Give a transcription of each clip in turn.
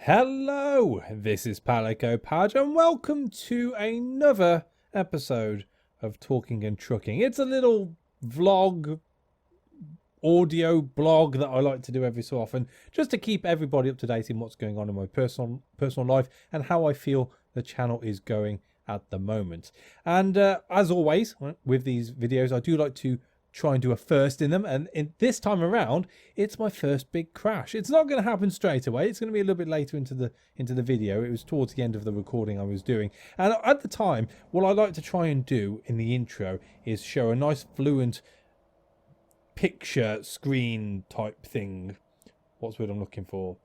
Hello, this is PalicoPadge and welcome to another episode of Talking and Trucking. It's a little vlog, audio blog that I like to do every so often, just to keep everybody up to date in what's going on in my personal life and how I feel the channel is going at the moment. And as always, with these videos, I do like to try and do a first in them, and this time around it's my first big crash. It's not going to happen straight away. It's going to be a little bit later into the video. It was towards the end of the recording I was doing, and at the time what I like to try and do in the intro is show a nice fluent picture screen type thing. What's the word I'm looking for?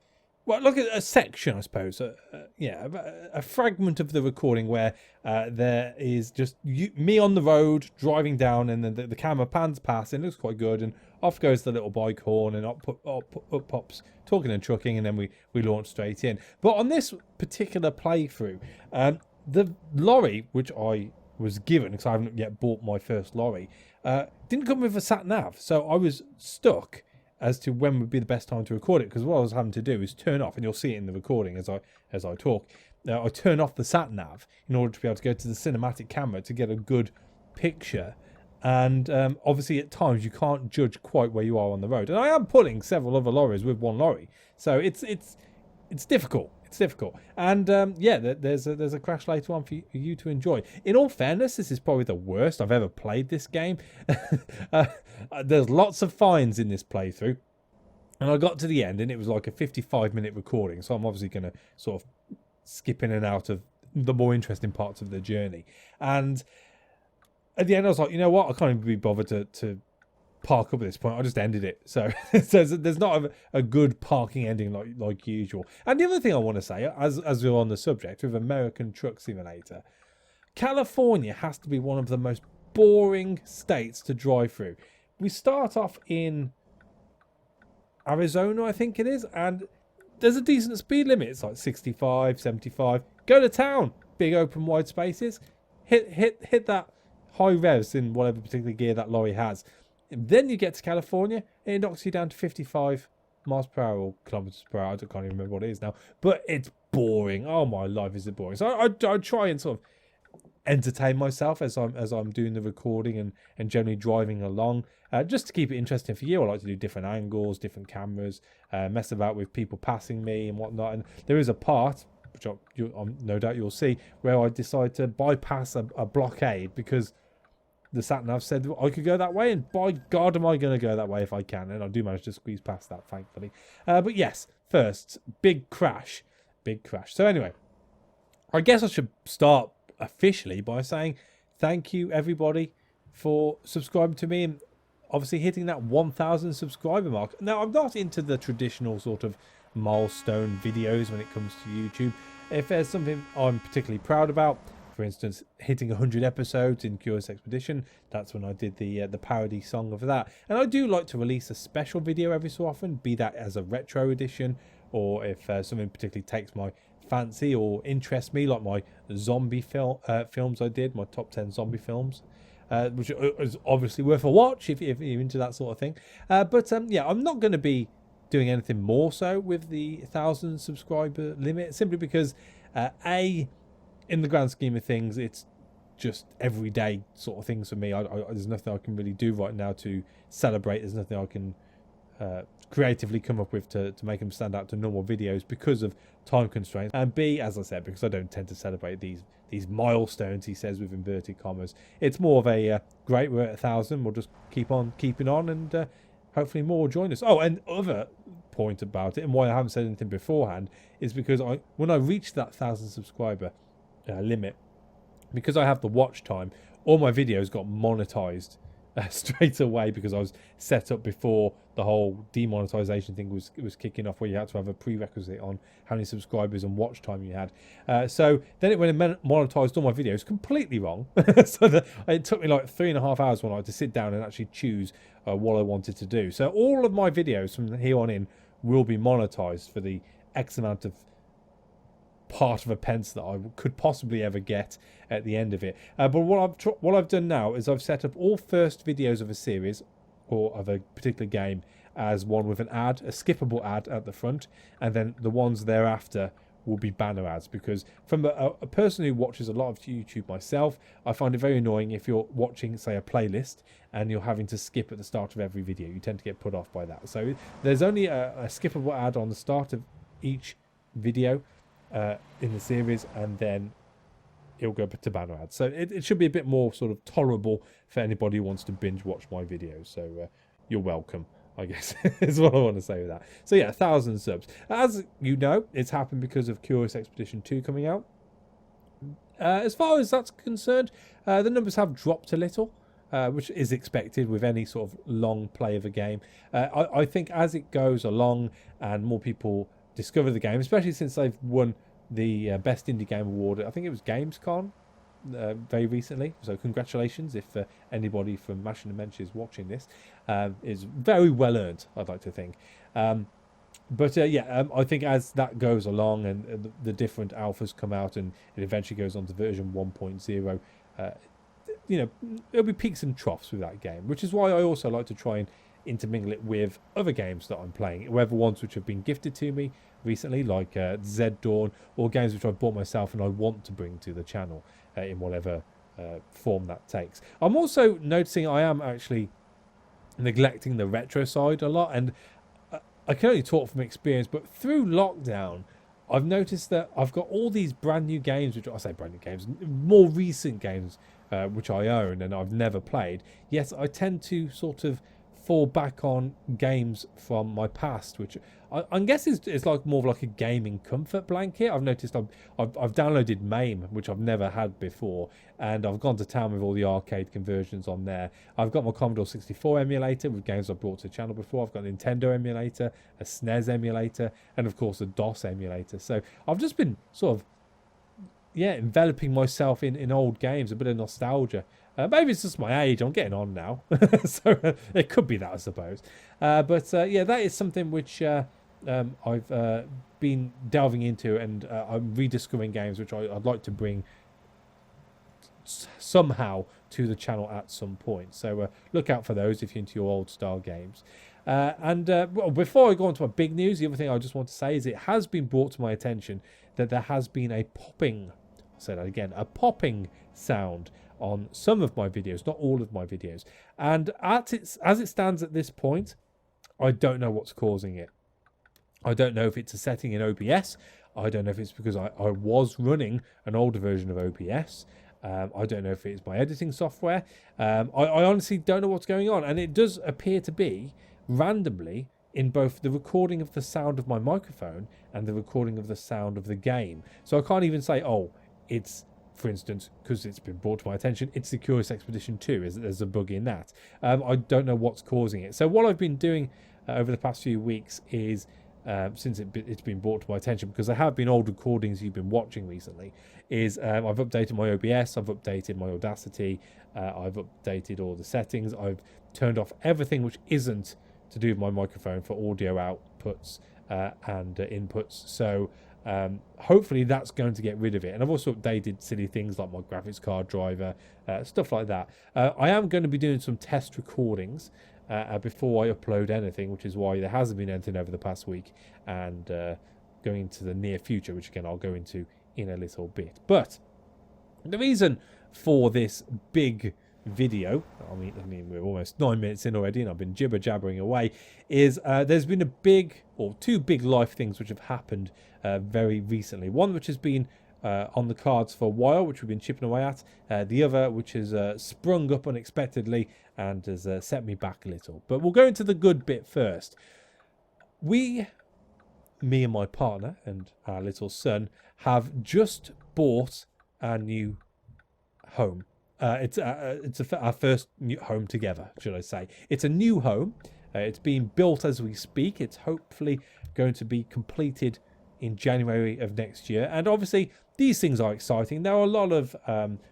Well, look at a section, I suppose. A fragment of the recording where there is just me on the road driving down, and then the camera pans past, and it looks quite good. And off goes the little bike horn, and up pops Talking and Trucking, and then we launch straight in. But on this particular playthrough, the lorry which I was given, because I haven't yet bought my first lorry, didn't come with a sat nav, so I was stuck as to when would be the best time to record it, because what I was having to do is turn off, and you'll see it in the recording as I talk, I turn off the sat nav in order to be able to go to the cinematic camera to get a good picture. And obviously at times you can't judge quite where you are on the road, and I am pulling several other lorries with one lorry, so it's difficult. It's difficult. And there's a crash later on for you to enjoy. In all fairness, this is probably the worst I've ever played this game. There's lots of fines in this playthrough, and I got to the end and it was like a 55-minute recording, so I'm obviously going to sort of skip in and out of the more interesting parts of the journey. And at the end I was like, you know what, I can't even be bothered to park up at this point. I just ended it. So there's not a good parking ending like usual. And the other thing I want to say, as we're on the subject with American Truck Simulator, California has to be one of the most boring states to drive through. We start off in Arizona, I think it is, and there's a decent speed limit. It's like 65, 75. Go to town. Big open wide spaces. Hit that high revs in whatever particular gear that lorry has. Then you get to California and it knocks you down to 55 miles per hour or kilometers per hour. I can't even remember what it is now, but it's boring. Oh my life, is it boring? So I try and sort of entertain myself as I'm doing the recording and generally driving along, just to keep it interesting for you. I like to do different angles, different cameras, mess about with people passing me and whatnot. And there is a part which no doubt you'll see where I decide to bypass a blockade because the sat-nav said I could go that way, and by God am I going to go that way if I can, and I do manage to squeeze past that, thankfully. But yes, first, big crash. So anyway, I guess I should start officially by saying thank you, everybody, for subscribing to me, and obviously hitting that 1,000 subscriber mark. Now, I'm not into the traditional sort of milestone videos when it comes to YouTube. If there's something I'm particularly proud about, for instance, hitting 100 episodes in Curious Expedition, that's when I did the parody song of that. And I do like to release a special video every so often, be that as a retro edition, or if something particularly takes my fancy or interests me, like my zombie films I did, my top 10 zombie films, which is obviously worth a watch if you're into that sort of thing. Yeah, I'm not going to be doing anything more so with the 1,000 subscriber limit, simply because in the grand scheme of things, it's just everyday sort of things for me. There's nothing I can really do right now to celebrate. There's nothing I can creatively come up with to make them stand out to normal videos because of time constraints. And B, as I said, because I don't tend to celebrate these milestones, he says with inverted commas. It's more of a great, we're at 1,000. We'll just keep on keeping on, and hopefully more will join us. Oh, and other point about it, and why I haven't said anything beforehand, is because when I reached that 1,000 subscriber limit, because I have the watch time, all my videos got monetized straight away, because I was set up before the whole demonetization thing was kicking off, where you had to have a prerequisite on how many subscribers and watch time you had. So then it went and monetized all my videos completely wrong. So it took me like 3.5 hours one night to sit down and actually choose what I wanted to do. So all of my videos from here on in will be monetized for the X amount of part of a pence that I could possibly ever get at the end of it. But what I've done now is I've set up all first videos of a series or of a particular game as one with an ad, a skippable ad at the front, and then the ones thereafter will be banner ads. Because from a person who watches a lot of YouTube myself, I find it very annoying if you're watching, say, a playlist and you're having to skip at the start of every video. You tend to get put off by that. So there's only a skippable ad on the start of each video in the series, and then it'll go to banner ads. So it should be a bit more sort of tolerable for anybody who wants to binge watch my videos. So you're welcome, I guess, is what I want to say with that. So yeah, 1,000 subs. As you know, it's happened because of Curious Expedition 2 coming out. As far as that's concerned, the numbers have dropped a little, which is expected with any sort of long play of a game. I think as it goes along and more people discover the game, especially since they've won the Best Indie Game Award, I think it was Gamescom very recently, so congratulations if anybody from Mashing Dementia is watching this. It's very well earned, I'd like to think. I think as that goes along and the different alphas come out and it eventually goes on to version 1.0, there'll be peaks and troughs with that game, which is why I also like to try and intermingle it with other games that I'm playing, whether ones which have been gifted to me recently, like Z Dawn, or games which I bought myself and I want to bring to the channel in whatever form that takes. I'm also noticing I am actually neglecting the retro side a lot, and I can only talk from experience, but through lockdown I've noticed that I've got all these brand new games, which I say brand new games, more recent games which I own and I've never played, yet I tend to sort of fall back on games from my past, which I guess is like more of like a gaming comfort blanket. I've noticed I've downloaded MAME, which I've never had before, and I've gone to town with all the arcade conversions on there. I've got my Commodore 64 emulator with games I've brought to the channel before. I've got a Nintendo emulator, a SNES emulator, and of course a DOS emulator. So I've just been sort of enveloping myself in old games, a bit of nostalgia. Maybe it's just my age. I'm getting on now. So it could be that, I suppose. That is something which I've been delving into, and I'm rediscovering games which I'd like to bring somehow to the channel at some point. So look out for those if you're into your old style games. Before I go on to my big news, the other thing I just want to say is it has been brought to my attention that there has been a popping, I'll say that again, a popping sound on some of my videos, not all of my videos. And as it stands at this point, I don't know what's causing it. I don't know if it's a setting in OBS. I don't know if it's because I was running an older version of OBS. I don't know if it's my editing software. I honestly don't know what's going on. And it does appear to be randomly in both the recording of the sound of my microphone and the recording of the sound of the game. So I can't even say, oh, it's, for instance, because it's been brought to my attention, it's the Curious Expedition 2. There's a bug in that. I don't know what's causing it. So what I've been doing over the past few weeks is, since it's been brought to my attention, because there have been old recordings you've been watching recently, is I've updated my OBS, I've updated my Audacity, I've updated all the settings, I've turned off everything which isn't to do with my microphone for audio outputs and inputs. So hopefully that's going to get rid of it. And I've also updated silly things like my graphics card driver, stuff like that. I am going to be doing some test recordings before I upload anything, which is why there hasn't been anything over the past week, and going into the near future, which again I'll go into in a little bit. But the reason for this big video, I mean we're almost 9 minutes in already and I've been jibber jabbering away, is there's been two big life things which have happened very recently. One which has been on the cards for a while, which we've been chipping away at. The other which has sprung up unexpectedly and has set me back a little. But we'll go into the good bit first. Me and my partner and our little son have just bought our new home. It's our first new home together, should I say. It's a new home. It's being built as we speak. It's hopefully going to be completed in January of next year. And obviously, these things are exciting. There are a lot of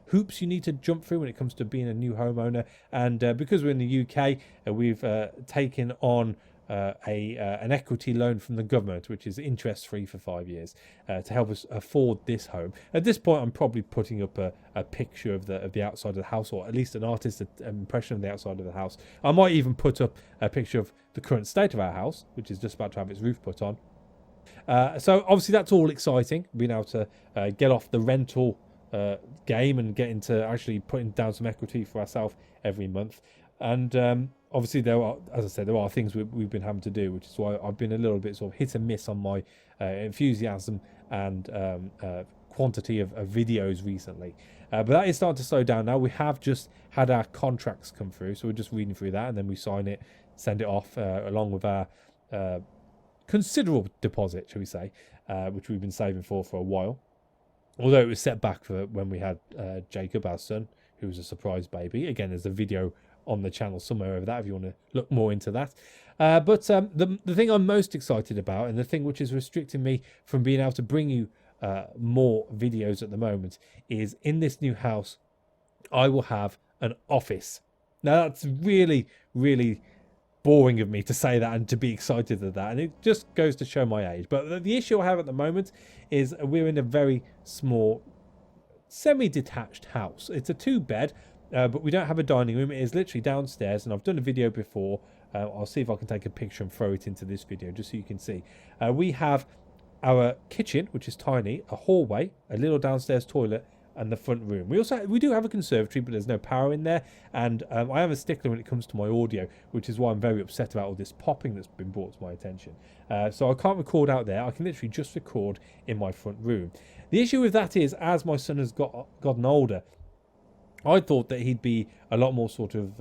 hoops you need to jump through when it comes to being a new homeowner. And because we're in the UK, we've taken on an equity loan from the government, which is interest free for 5 years, to help us afford this home. At this point, I'm probably putting up a picture of the outside of the house, or at least an artist's impression of the outside of the house. I might even put up a picture of the current state of our house, which is just about to have its roof put on. So obviously that's all exciting, being able to get off the rental game and get into actually putting down some equity for ourselves every month. And obviously there are, as I said, there are things we've been having to do, which is why I've been a little bit sort of hit and miss on my enthusiasm and quantity of videos recently. But that is starting to slow down now. We have just had our contracts come through, so we're just reading through that, and then we sign it, send it off along with our considerable deposit, shall we say, which we've been saving for a while. Although it was set back for when we had Jacob, our son, who was a surprise baby. Again, there's a video on the channel somewhere over that if you want to look more into that. But the thing I'm most excited about, and the thing which is restricting me from being able to bring you more videos at the moment, is in this new house, I will have an office. Now, that's really, really boring of me to say that and to be excited at that, and it just goes to show my age. But the issue I have at the moment is we're in a very small semi-detached house. It's a 2-bed, but we don't have a dining room. It is literally downstairs, and I've done a video before. I'll see if I can take a picture and throw it into this video just so you can see. We have our kitchen, which is tiny, a hallway, a little downstairs toilet, and the front room. We do have a conservatory, but there's no power in there, and I am a stickler when it comes to my audio, which is why I'm very upset about all this popping that's been brought to my attention. So I can't record out there. I can literally just record in my front room. The issue with that is, as my son has gotten older, I thought that he'd be a lot more sort of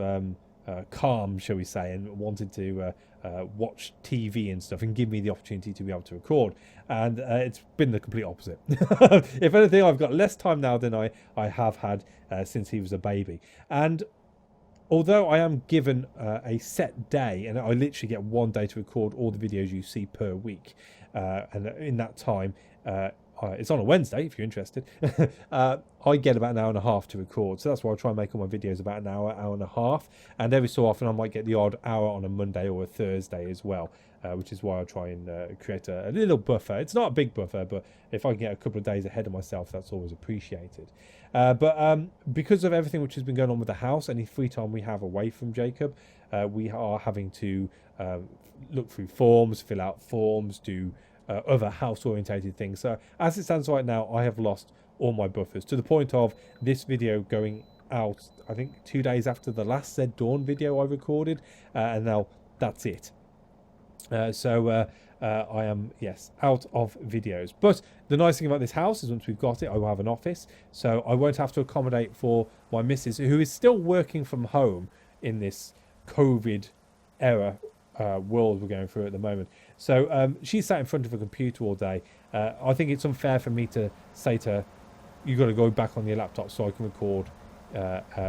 calm, shall we say, and wanted to watch TV and stuff and give me the opportunity to be able to record. And it's been the complete opposite. If anything, I've got less time now than I have had since he was a baby. And although I am given a set day, and I literally get 1 day to record all the videos you see per week, and in that time, it's on a Wednesday if you're interested, I get about an hour and a half to record. So that's why I try and make all my videos about an hour, hour and a half. And every so often I might get the odd hour on a Monday or a Thursday as well, which is why I try and create a little buffer. It's not a big buffer, but if I can get a couple of days ahead of myself, that's always appreciated. But because of everything which has been going on with the house, any free time we have away from Jacob, we are having to look through forms, fill out forms, do other house-orientated things. So as it stands right now, I have lost all my buffers, to the point of this video going out, I think 2 days after the last Zed Dawn video I recorded, and now that's it. So I am, yes, out of videos. But the nice thing about this house is once we've got it, I will have an office, so I won't have to accommodate for my missus, who is still working from home in this COVID era world we're going through at the moment. So she's sat in front of a computer all day. I think it's unfair for me to say to her, you've got to go back on your laptop so I can record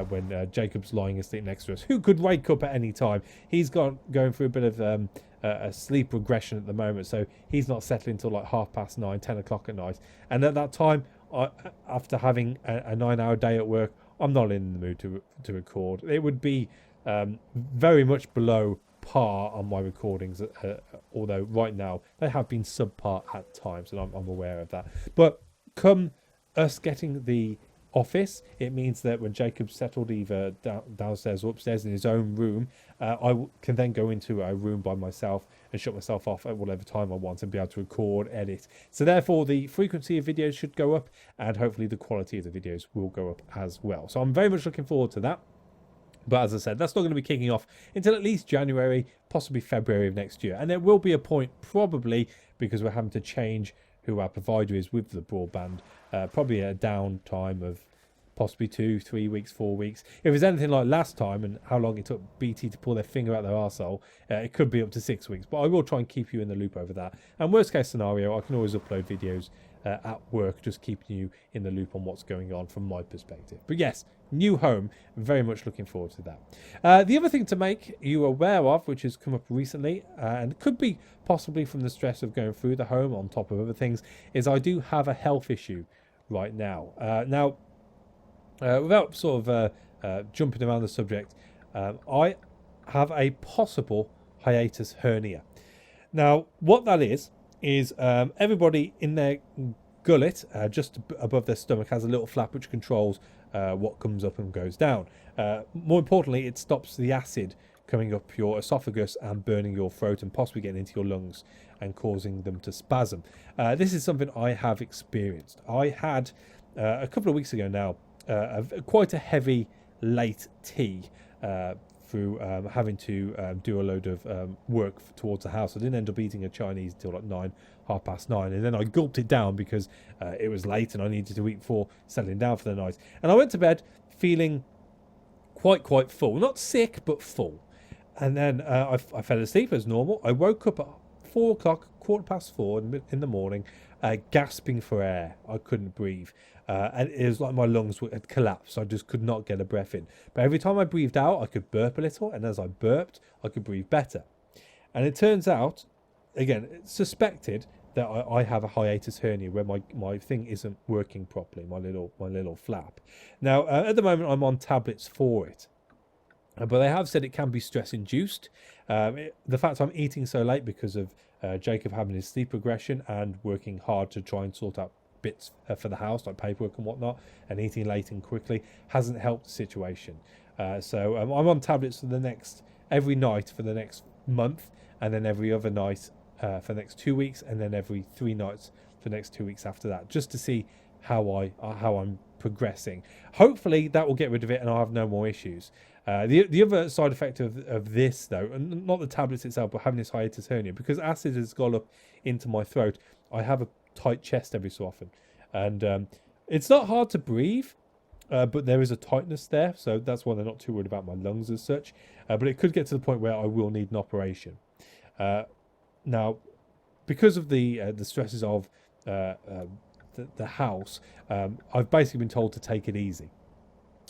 when Jacob's lying asleep next to us, who could wake up at any time. He's going through a bit of a sleep regression at the moment, so he's not settling until like 9:30, 10 o'clock at night. And at that time, after having a 9-hour day at work, I'm not in the mood to record. It would be very much below par on my recordings, although right now they have been subpar at times, and I'm aware of that. But come us getting the office, it means that when Jacob's settled either downstairs or upstairs in his own room, I can then go into a room by myself and shut myself off at whatever time I want and be able to record, edit. So therefore the frequency of videos should go up, and hopefully the quality of the videos will go up as well. So I'm very much looking forward to that. But as I said, that's not going to be kicking off until at least January, possibly February of next year. And there will be a point, probably, because we're having to change who our provider is with the broadband, probably a downtime of possibly 2, 3 weeks, 4 weeks. If it's anything like last time and how long it took BT to pull their finger out their arsehole, it could be up to 6 weeks. But I will try and keep you in the loop over that. And worst case scenario, I can always upload videos at work, just keeping you in the loop on what's going on from my perspective. But yes, new home, very much looking forward to that. The other thing to make you aware of, which has come up recently, and could be possibly from the stress of going through the home on top of other things, is I do have a health issue right now. Without sort of jumping around the subject, I have a possible hiatus hernia. Now, what that is everybody in their gullet, just above their stomach, has a little flap which controls what comes up and goes down. More importantly, it stops the acid coming up your esophagus and burning your throat and possibly getting into your lungs and causing them to spasm. This is something I have experienced. I had, a couple of weeks ago now, quite a heavy late tea through having to do a load of work towards the house. I didn't end up eating a Chinese until like 9:30, and then I gulped it down because it was late and I needed to eat before settling down for the night. And I went to bed feeling quite full, not sick but full. And then I fell asleep as normal. I woke up at 4 o'clock, 4:15 in the morning, gasping for air. I couldn't breathe. And it was like my lungs had collapsed. I just could not get a breath in. But every time I breathed out, I could burp a little. And as I burped, I could breathe better. And it turns out, again, it's suspected that I have a hiatus hernia where my thing isn't working properly, my little flap. Now, at the moment, I'm on tablets for it. But they have said it can be stress-induced. The fact I'm eating so late because of Jacob having his sleep regression and working hard to try and sort out bits for the house, like paperwork and whatnot, and eating late and quickly, hasn't helped the situation. So I'm on tablets for every night for the next month, and then every other night for the next 2 weeks, and then every 3 nights for the next 2 weeks after that, just to see how I'm progressing. Hopefully that will get rid of it and I'll have no more issues. The other side effect of this, though, and not the tablets itself, but having this hiatus hernia, because acid has gone up into my throat, I have a tight chest every so often. And it's not hard to breathe, but there is a tightness there, so that's why they're not too worried about my lungs as such. But it could get to the point where I will need an operation. Now, because of the stresses of the house, I've basically been told to take it easy.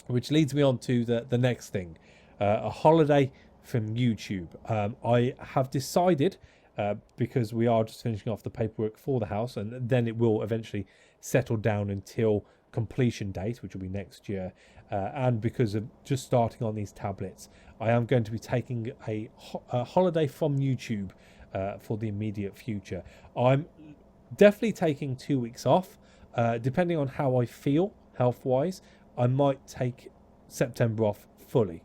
Which leads me on to the next thing, a holiday from YouTube. I have decided, because we are just finishing off the paperwork for the house, and then it will eventually settle down until completion date, which will be next year, and because of just starting on these tablets, I am going to be taking a holiday from YouTube for the immediate future. I'm definitely taking 2 weeks off, depending on how I feel health-wise. I might take September off fully.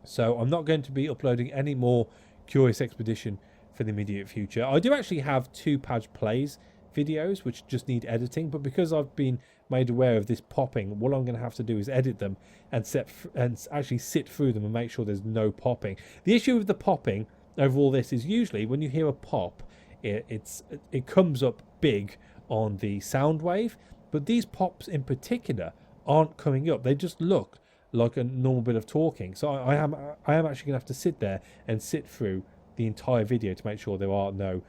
So I'm not going to be uploading any more Curious Expedition for the immediate future. I do actually have 2 Padge Plays videos which just need editing, but because I've been made aware of this popping, what I'm going to have to do is edit them and actually sit through them and make sure there's no popping. The issue with the popping over all this is usually when you hear a pop, it comes up big on the sound wave, but these pops in particular aren't coming up. They just look like a normal bit of talking. So I am actually going to have to sit there and sit through the entire video to make sure there are no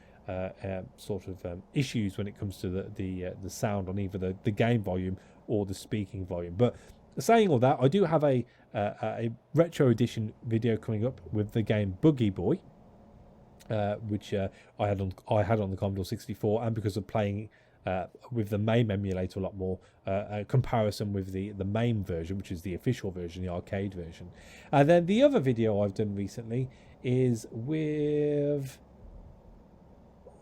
issues when it comes to the sound on either the game volume or the speaking volume. But saying all that, I do have a retro edition video coming up with the game Boogie Boy, which I had on the Commodore 64, and because of playing with the MAME emulator a lot more, a comparison with the MAME version, which is the official version, the arcade version. And then the other video I've done recently is with...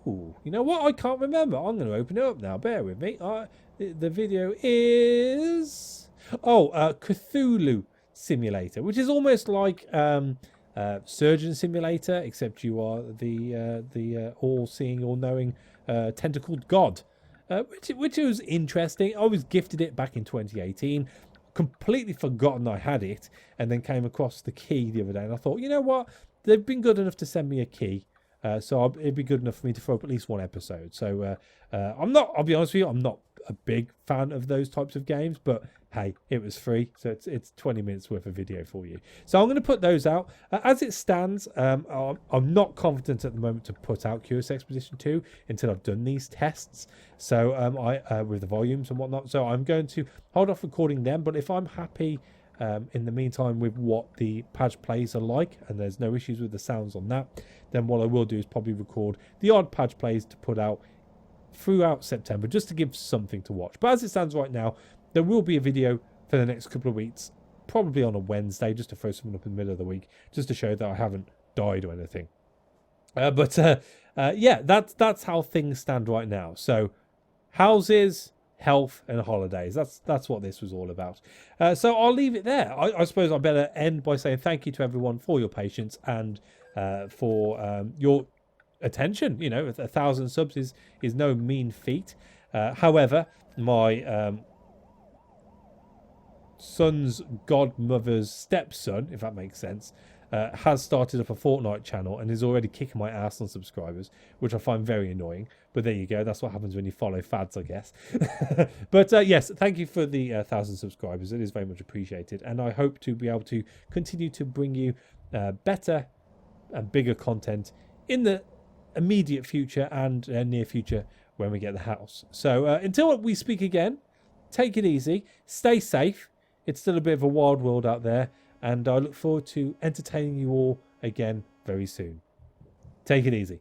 Ooh, you know what? I can't remember. I'm going to open it up now. Bear with me. The video is... Cthulhu Simulator, which is almost like Surgeon Simulator, except you are the all-seeing, all-knowing tentacled god. Which was interesting. I was gifted it back in 2018, completely forgotten I had it, and then came across the key the other day, and I thought, you know what? They've been good enough to send me a key, so it'd be good enough for me to throw up at least one episode. So I'll be honest with you, I'm not a big fan of those types of games, but hey, it was free, so it's 20 minutes worth of video for you. So I'm going to put those out. As it stands, I'm not confident at the moment to put out Curious Expedition 2 until I've done these tests. So I with the volumes and whatnot. So I'm going to hold off recording them. But if I'm happy in the meantime with what the Padge Plays are like, and there's no issues with the sounds on that, then what I will do is probably record the odd Padge Plays to put out throughout September, just to give something to watch. But as it stands right now, there will be a video for the next couple of weeks, probably on a Wednesday, just to throw something up in the middle of the week, just to show that I haven't died or anything. Yeah, that's how things stand right now. So houses, health, and holidays. That's what this was all about. So I'll leave it there. I suppose I better end by saying thank you to everyone for your patience and for your attention. You know, 1,000 subs is no mean feat. However, my son's godmother's stepson, if that makes sense, has started up a Fortnite channel and is already kicking my ass on subscribers, which I find very annoying. But there you go. That's what happens when you follow fads, I guess. But yes, thank you for the 1,000 subscribers. It is very much appreciated. And I hope to be able to continue to bring you better and bigger content in the immediate future and near future when we get the house. So until we speak again, take it easy. Stay safe. It's still a bit of a wild world out there, and I look forward to entertaining you all again very soon. Take it easy.